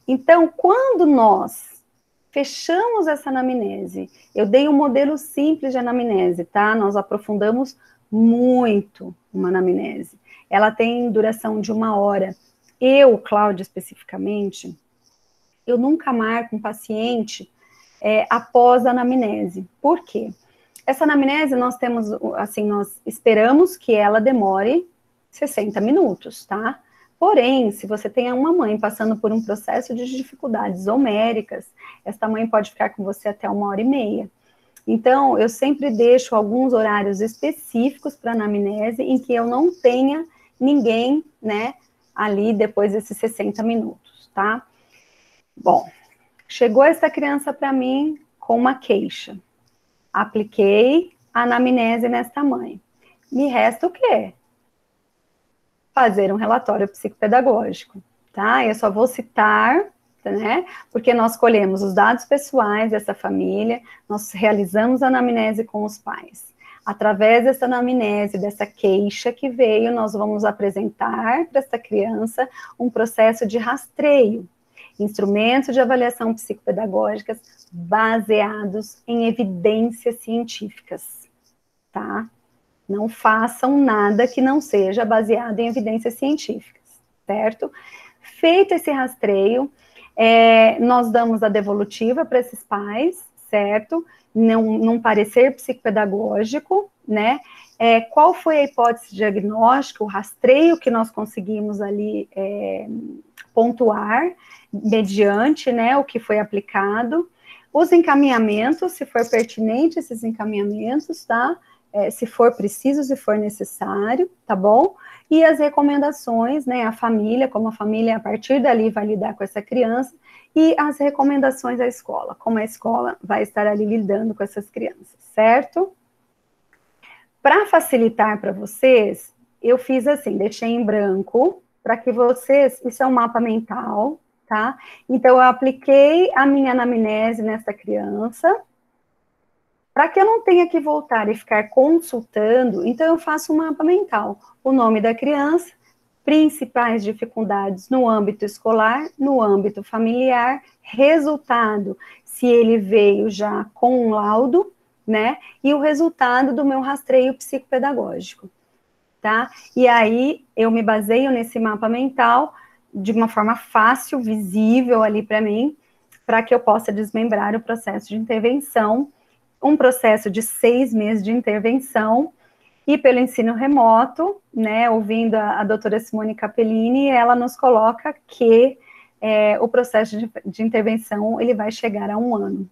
Então, quando nós fechamos essa anamnese, eu dei um modelo simples de anamnese, tá? Nós aprofundamos muito uma anamnese. Ela tem duração de 1 hora. Eu, Cláudia, especificamente, eu nunca marco um paciente após a anamnese. Por quê? Essa anamnese nós temos, assim, nós esperamos que ela demore 60 minutos, tá? Porém, se você tem uma mãe passando por um processo de dificuldades homéricas, essa mãe pode ficar com você até 1h30. Então, eu sempre deixo alguns horários específicos para anamnese em que eu não tenha ninguém, né, ali depois desses 60 minutos, tá? Bom, chegou essa criança para mim com uma queixa. Apliquei a anamnese nesta mãe. Me resta o quê? Fazer um relatório psicopedagógico, tá? Eu só vou citar, né? Porque nós colhemos os dados pessoais dessa família, nós realizamos a anamnese com os pais. Através dessa anamnese, dessa queixa que veio, nós vamos apresentar para essa criança um processo de rastreio, instrumentos de avaliação psicopedagógicas baseados em evidências científicas, tá? Não façam nada que não seja baseado em evidências científicas, certo? Feito esse rastreio, nós damos a devolutiva para esses pais, certo? Num parecer psicopedagógico, né? Qual foi a hipótese diagnóstica, o rastreio que nós conseguimos ali pontuar, mediante, né, o que foi aplicado, Os encaminhamentos, se for pertinente, esses encaminhamentos, tá? Se for preciso, se for necessário, tá bom? E as recomendações, né? A família, como a família, a partir dali, vai lidar com essa criança, e as recomendações da escola, como a escola vai estar ali lidando com essas crianças, certo? Para facilitar para vocês, eu fiz assim, deixei em branco, para que vocês, isso é um mapa mental, tá? Então, eu apliquei a minha anamnese nessa criança, para que eu não tenha que voltar e ficar consultando, então eu faço um mapa mental, o nome da criança, principais dificuldades no âmbito escolar, no âmbito familiar, resultado, se ele veio já com um laudo, né, e o resultado do meu rastreio psicopedagógico, tá? E aí, eu me baseio nesse mapa mental de uma forma fácil, visível ali para mim, para que eu possa desmembrar o processo de intervenção, um processo de 6 meses de intervenção, e pelo ensino remoto, né, ouvindo a doutora Simone Capellini, ela nos coloca que o processo de intervenção, ele vai chegar a 1 ano,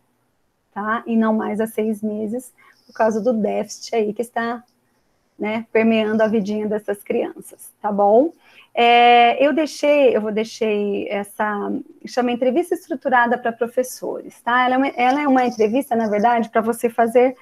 tá? E não mais a 6 meses, por causa do déficit aí que está, né, permeando a vidinha dessas crianças, tá bom? Eu deixei essa, chama entrevista estruturada para professores, tá? Ela é uma entrevista, na verdade, para você fazer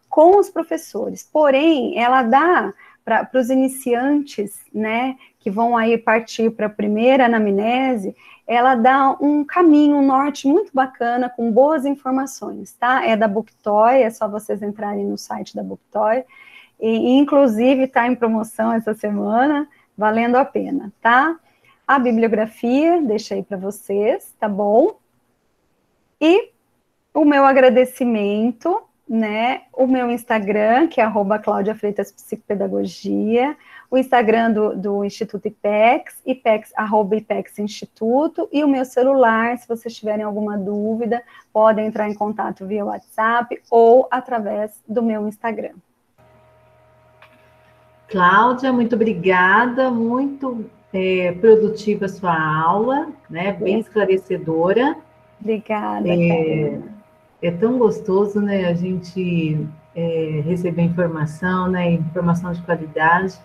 com os professores, porém, ela dá para os iniciantes, né, que vão aí partir para a primeira anamnese, ela dá um caminho, um norte muito bacana, com boas informações, tá? É da Booktoy, é só vocês entrarem no site da Booktoy, e inclusive está em promoção essa semana, valendo a pena, tá? A bibliografia, deixei para vocês, tá bom? E o meu agradecimento, né, o meu Instagram, que é @claudiafreitaspsicopedagogia, o Instagram do Instituto IPEX, @IPEX Instituto, e o meu celular, se vocês tiverem alguma dúvida, podem entrar em contato via WhatsApp ou através do meu Instagram. Cláudia, muito obrigada, muito produtiva a sua aula, né, bem esclarecedora. Obrigada, Karina. É tão gostoso, né, a gente receber informação, né, informação de qualidade.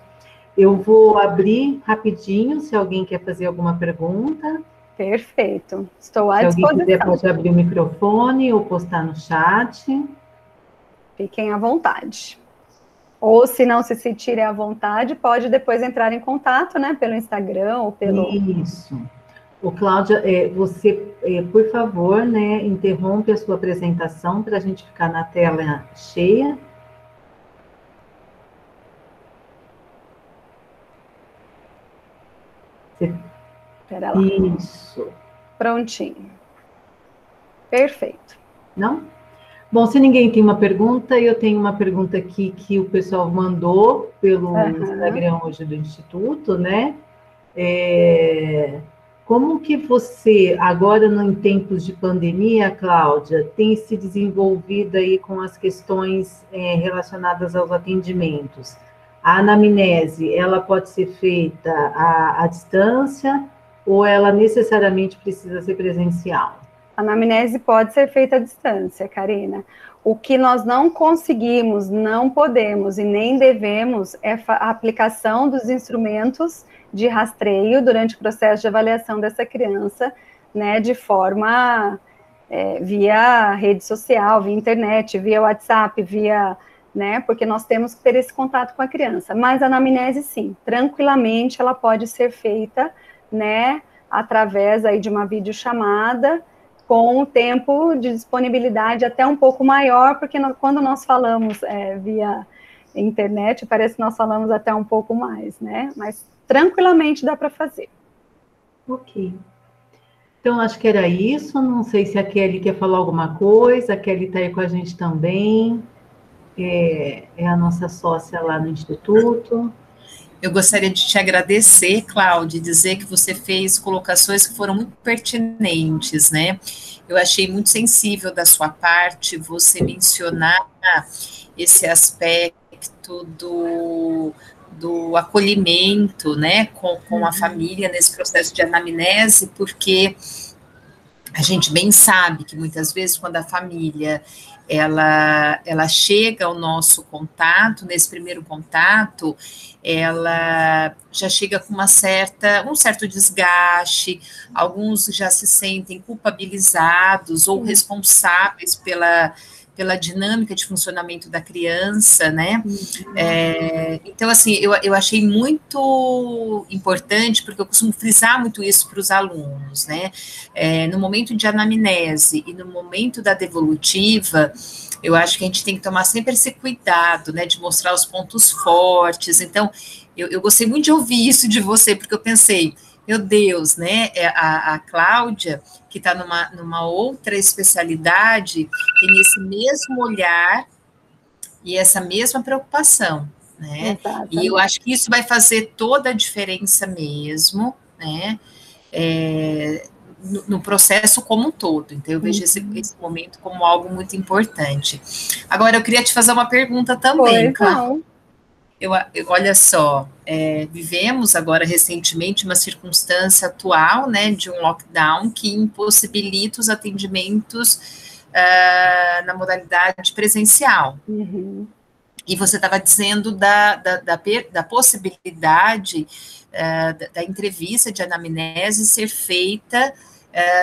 Eu vou abrir rapidinho, se alguém quer fazer alguma pergunta. Perfeito, estou à disposição. Se alguém quiser, pode abrir o microfone ou postar no chat. Fiquem à vontade. Ou, se não se sentirem à vontade, pode depois entrar em contato, né, pelo Instagram ou pelo... Isso. Ô, Cláudia, você, por favor, né, interrompe a sua apresentação para a gente ficar na tela cheia. Espera lá. Isso. Prontinho. Perfeito. Não? Bom, se ninguém tem uma pergunta, eu tenho uma pergunta aqui que o pessoal mandou pelo Instagram hoje do Instituto, né? Como que você, agora em tempos de pandemia, Cláudia, tem se desenvolvido aí com as questões relacionadas aos atendimentos? A anamnese, ela pode ser feita à distância ou ela necessariamente precisa ser presencial? A anamnese pode ser feita à distância, Karina. O que nós não conseguimos, não podemos e nem devemos é a aplicação dos instrumentos de rastreio durante o processo de avaliação dessa criança, né, de forma via rede social, via internet, via WhatsApp, via, né, porque nós temos que ter esse contato com a criança. Mas a anamnese, sim, tranquilamente ela pode ser feita, né, através aí de uma videochamada, com o tempo de disponibilidade até um pouco maior, porque quando nós falamos via internet, parece que nós falamos até um pouco mais, né? Mas tranquilamente dá para fazer. Ok. Então, acho que era isso. Não sei se a Kelly quer falar alguma coisa. A Kelly está aí com a gente também. É a nossa sócia lá no Instituto. Eu gostaria de te agradecer, Cláudia, e dizer que você fez colocações que foram muito pertinentes, né? Eu achei muito sensível da sua parte você mencionar esse aspecto do acolhimento, né, com a família nesse processo de anamnese, porque a gente bem sabe que muitas vezes quando a família ela chega ao nosso contato, nesse primeiro contato, ela já chega com um certo desgaste, alguns já se sentem culpabilizados ou responsáveis pela dinâmica de funcionamento da criança, né? Então, assim, eu achei muito importante, porque eu costumo frisar muito isso para os alunos, né? No momento de anamnese e no momento da devolutiva, eu acho que a gente tem que tomar sempre esse cuidado, né, de mostrar os pontos fortes. Então, eu gostei muito de ouvir isso de você, porque eu pensei, meu Deus, né, a Cláudia, que está numa outra especialidade, tem esse mesmo olhar e essa mesma preocupação, né? Exatamente. E eu acho que isso vai fazer toda a diferença mesmo, né? No processo como um todo. Então, eu vejo esse momento como algo muito importante. Agora, eu queria te fazer uma pergunta também, Cláudia. Olha só, vivemos agora recentemente uma circunstância atual, né, de um lockdown que impossibilita os atendimentos na modalidade presencial. E você estava dizendo da possibilidade da entrevista de anamnese ser feita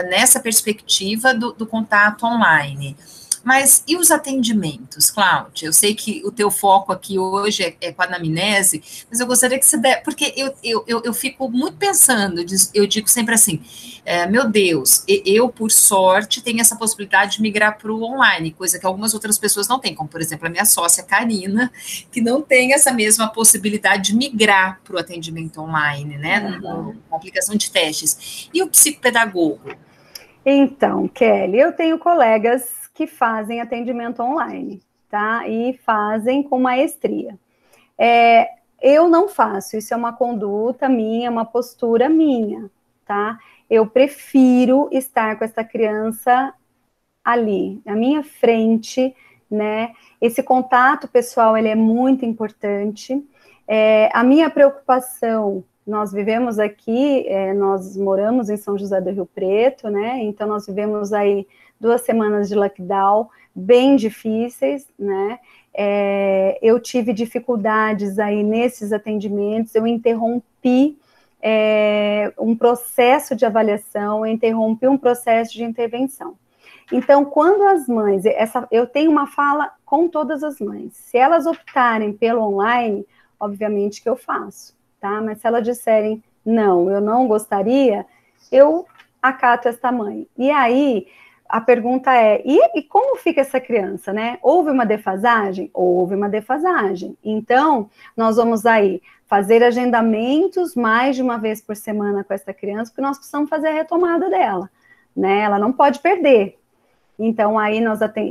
nessa perspectiva do contato online. Mas e os atendimentos, Cláudia? Eu sei que o teu foco aqui hoje é com a anamnese, mas eu gostaria que você desse, porque eu fico muito pensando, eu digo sempre assim, meu Deus, eu, por sorte, tenho essa possibilidade de migrar para o online, coisa que algumas outras pessoas não têm, como, por exemplo, a minha sócia, Karina, que não tem essa mesma possibilidade de migrar para o atendimento online, né, na aplicação de testes. E o psicopedagogo? Então, Kelly, eu tenho colegas que fazem atendimento online, tá? E fazem com maestria. Eu não faço, isso é uma conduta minha, uma postura minha, tá? Eu prefiro estar com essa criança ali, na minha frente, né? Esse contato pessoal, ele é muito importante. A minha preocupação, nós vivemos aqui, nós moramos em São José do Rio Preto, né? Então, nós vivemos aí 2 semanas de lockdown, bem difíceis, né? Eu tive dificuldades aí nesses atendimentos, eu interrompi um processo de avaliação, eu interrompi um processo de intervenção. Então, quando as mães, eu tenho uma fala com todas as mães, se elas optarem pelo online, obviamente que eu faço, tá? Mas se elas disserem, não, eu não gostaria, eu acato esta mãe. E aí, a pergunta é, e como fica essa criança, né? Houve uma defasagem? Houve uma defasagem. Então, nós vamos aí fazer agendamentos mais de uma vez por semana com essa criança, porque nós precisamos fazer a retomada dela, né? Ela não pode perder. Então, aí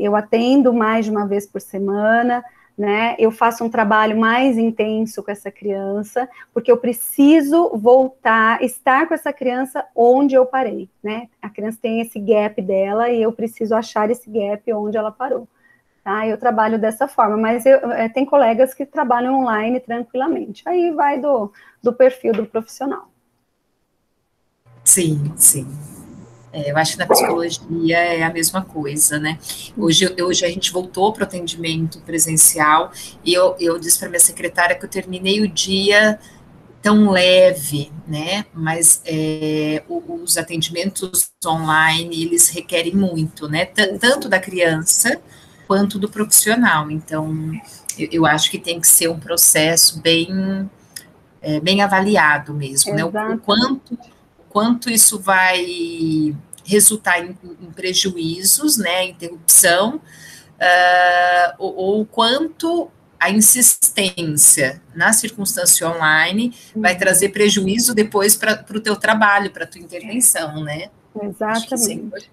eu atendo mais de uma vez por semana, né? Eu faço um trabalho mais intenso com essa criança, porque eu preciso estar com essa criança onde eu parei, né? A criança tem esse gap dela e eu preciso achar esse gap onde ela parou, tá? Eu trabalho dessa forma, mas tem colegas que trabalham online tranquilamente. Aí vai do perfil do profissional. Sim, sim. Eu acho que na psicologia é a mesma coisa, né? Hoje a gente voltou para o atendimento presencial e eu disse para minha secretária que eu terminei o dia tão leve, né? Mas os atendimentos online, eles requerem muito, né? Tanto da criança quanto do profissional. Então, eu acho que tem que ser um processo bem avaliado mesmo, né? O quanto isso vai resultar em prejuízos, né, interrupção, ou quanto a insistência na circunstância online vai trazer prejuízo depois para o teu trabalho, para a tua intervenção, né? Exatamente.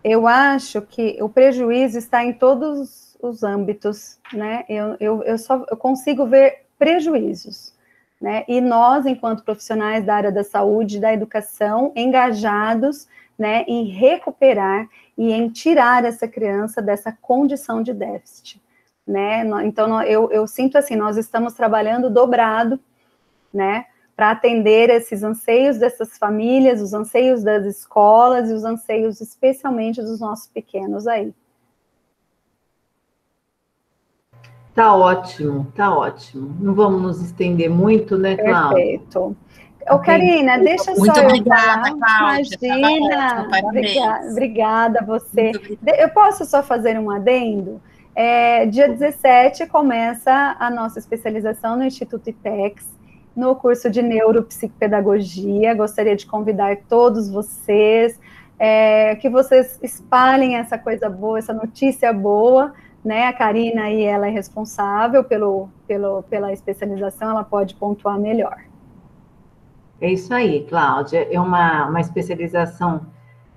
Eu acho que o prejuízo está em todos os âmbitos, né? Eu consigo ver prejuízos, né? E nós, enquanto profissionais da área da saúde, da educação, engajados, né, em recuperar e em tirar essa criança dessa condição de déficit, né? Então, eu sinto assim, nós estamos trabalhando dobrado, né, para atender esses anseios dessas famílias, os anseios das escolas e os anseios especialmente dos nossos pequenos aí. Tá ótimo, tá ótimo. Não vamos nos estender muito, né, Cláudia? Perfeito. Ô, Karina, deixa muito só obrigada, eu falar. Cláudia. Imagina, Ótimo, obrigada a você. Muito Eu posso só fazer um adendo? Dia 17 começa a nossa especialização no Instituto IPEX, no curso de Neuropsicopedagogia. Gostaria de convidar todos vocês, que vocês espalhem essa coisa boa, essa notícia boa, né? A Karina aí, ela é responsável pela especialização, ela pode pontuar melhor. É isso aí, Cláudia. É uma especialização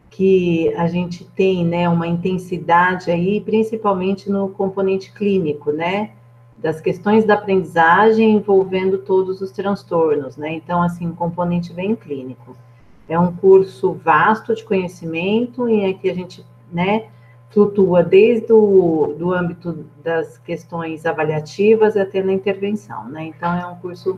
que a gente tem, né, uma intensidade aí, principalmente no componente clínico, né, das questões da aprendizagem envolvendo todos os transtornos, né, então, assim, um componente bem clínico. É um curso vasto de conhecimento em que a gente, né, flutua desde do âmbito das questões avaliativas até na intervenção, né, então é um curso,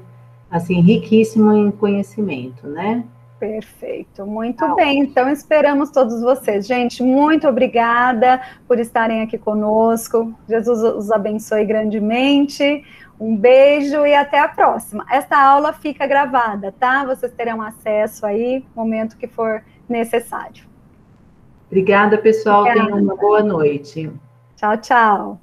assim, riquíssimo em conhecimento, né. Perfeito, muito bem, então esperamos todos vocês. Gente, muito obrigada por estarem aqui conosco, Jesus os abençoe grandemente, um beijo e até a próxima. Esta aula fica gravada, tá? Vocês terão acesso aí, no momento que for necessário. Obrigada, pessoal, Obrigada. tenham uma boa noite. Tchau, tchau.